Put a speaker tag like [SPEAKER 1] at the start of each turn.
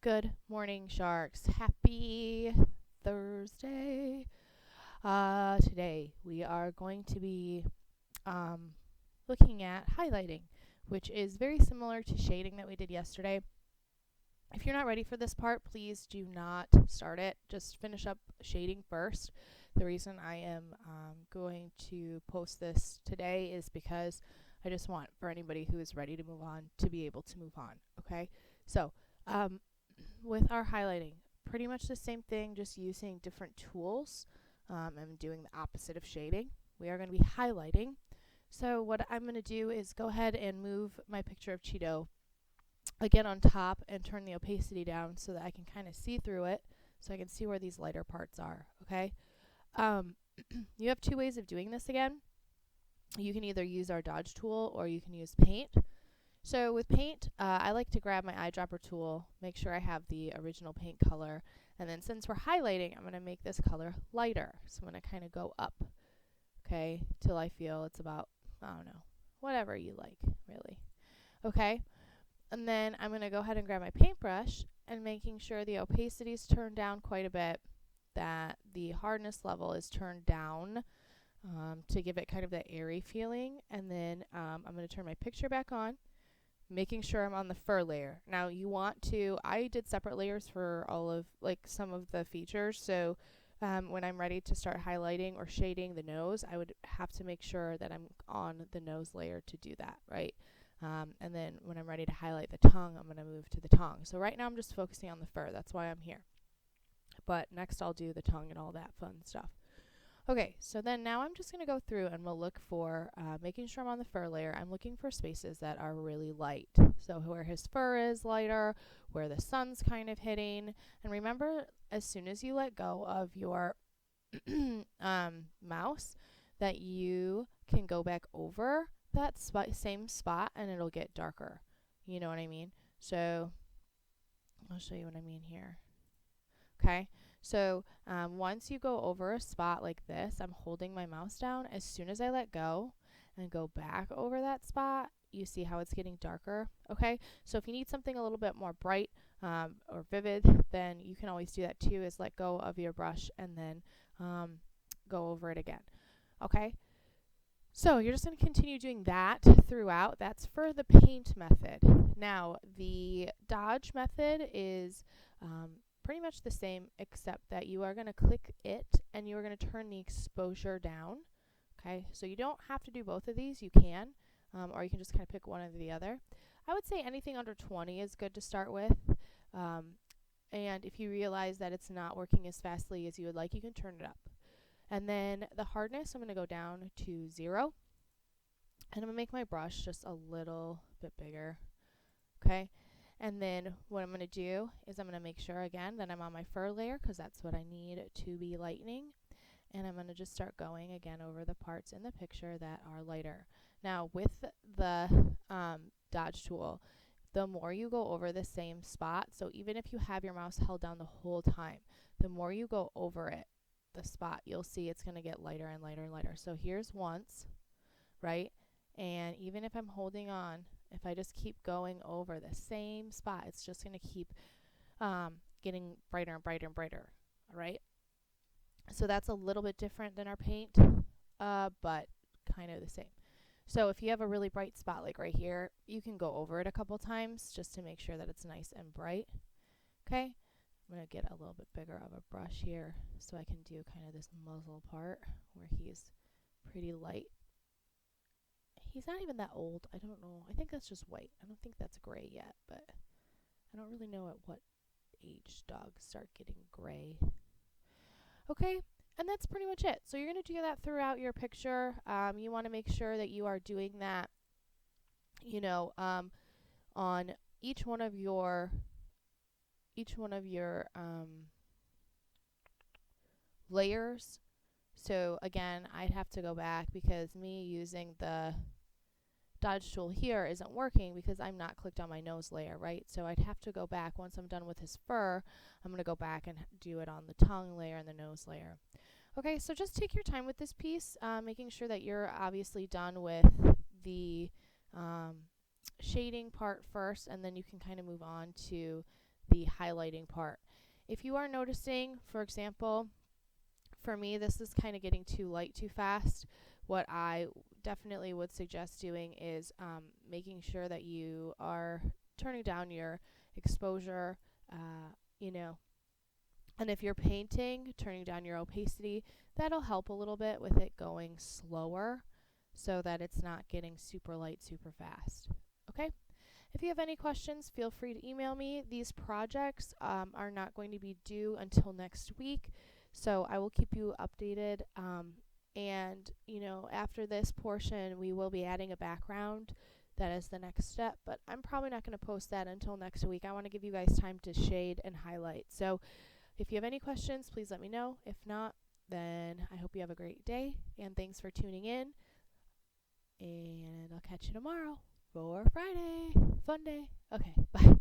[SPEAKER 1] Good morning, sharks. Happy Thursday. Today we are going to be looking at highlighting, which is very similar to shading that we did yesterday. If you're not ready for this part, please do not start it. Just finish up shading first. The reason I am going to post this today is because I just want for anybody who is ready to move on to be able to move on. Okay, so with our highlighting, pretty much the same thing, just using different tools and doing the opposite of shading. We are going to be highlighting. So what I'm going to do is go ahead and move my picture of Cheeto again on top and turn the opacity down so that I can kind of see through it, so I can see where these lighter parts are. Okay. You have two ways of doing this again. You can either use our dodge tool or you can use paint. So with paint, I like to grab my eyedropper tool, make sure I have the original paint color, and then since we're highlighting, I'm going to make this color lighter. So I'm going to kind of go up, okay, till I feel it's about, I don't know, whatever you like, really. Okay, and then I'm going to go ahead and grab my paintbrush and making sure the opacity is turned down quite a bit, that the hardness level is turned down to give it kind of that airy feeling, and then I'm going to turn my picture back on, making sure I'm on the fur layer. Now you want to, I did separate layers for all of, like, some of the features, so when I'm ready to start highlighting or shading the nose, I would have to make sure that I'm on the nose layer to do that, right? And then when I'm ready to highlight the tongue, I'm going to move to the tongue. So right now I'm just focusing on the fur, that's why I'm here. But next I'll do the tongue and all that fun stuff. Okay, so then now I'm just going to go through and we'll look for, making sure I'm on the fur layer, I'm looking for spaces that are really light. So where his fur is lighter, where the sun's kind of hitting. And remember, as soon as you let go of your mouse, that you can go back over that same spot and it'll get darker. You know what I mean? So I'll show you what I mean here. Okay. So once you go over a spot like this, I'm holding my mouse down. As soon as I let go and go back over that spot, you see how it's getting darker. Okay, so if you need something a little bit more bright or vivid, then you can always do that too, is let go of your brush and then go over it again. Okay, so you're just going to continue doing that throughout. That's for the paint method. Now the dodge method is pretty much the same, except that you are going to click it and you are going to turn the exposure down. Okay, so you don't have to do both of these. You can, or you can just kind of pick one or the other. I would say anything under 20 is good to start with. And if you realize that it's not working as fastly as you would like, you can turn it up. And then the hardness, I'm going to go down to 0. And I'm going to make my brush just a little bit bigger. Okay. And then what I'm going to do is I'm going to make sure again that I'm on my fur layer, because that's what I need to be lightening. And I'm going to just start going again over the parts in the picture that are lighter. Now with the dodge tool, the more you go over the same spot, so even if you have your mouse held down the whole time, the more you go over it, the spot, you'll see it's going to get lighter and lighter and lighter. So here's once, right? And even if I'm holding on, if I just keep going over the same spot, it's just going to keep getting brighter and brighter and brighter, all right? So that's a little bit different than our paint, but kind of the same. So if you have a really bright spot like right here, you can go over it a couple times just to make sure that it's nice and bright. Okay, I'm going to get a little bit bigger of a brush here so I can do kind of this muzzle part where he's pretty light. He's not even that old. I don't know. I think that's just white. I don't think that's gray yet, but I don't really know at what age dogs start getting gray. Okay, and that's pretty much it. So you're going to do that throughout your picture. You want to make sure that you are doing that, you know, on each one of your layers. So again, I'd have to go back because me using the dodge tool here isn't working because I'm not clicked on my nose layer, right? So I'd have to go back once I'm done with his fur. I'm going to go back and do it on the tongue layer and the nose layer. Okay, so just take your time with this piece, making sure that you're obviously done with the shading part first, and then you can kind of move on to the highlighting part. If you are noticing, for example, for me, this is kind of getting too light too fast, what I definitely would suggest doing is making sure that you are turning down your exposure, you know, and if you're painting, turning down your opacity, that'll help a little bit with it going slower so that it's not getting super light super fast. Okay? If you have any questions, feel free to email me. These projects are not going to be due until next week, so I will keep you updated. And, you know, after this portion, we will be adding a background. That is the next step, but I'm probably not going to post that until next week. I want to give you guys time to shade and highlight. So if you have any questions, please let me know. If not, then I hope you have a great day, and thanks for tuning in. And I'll catch you tomorrow for Friday. Fun day. Okay, bye.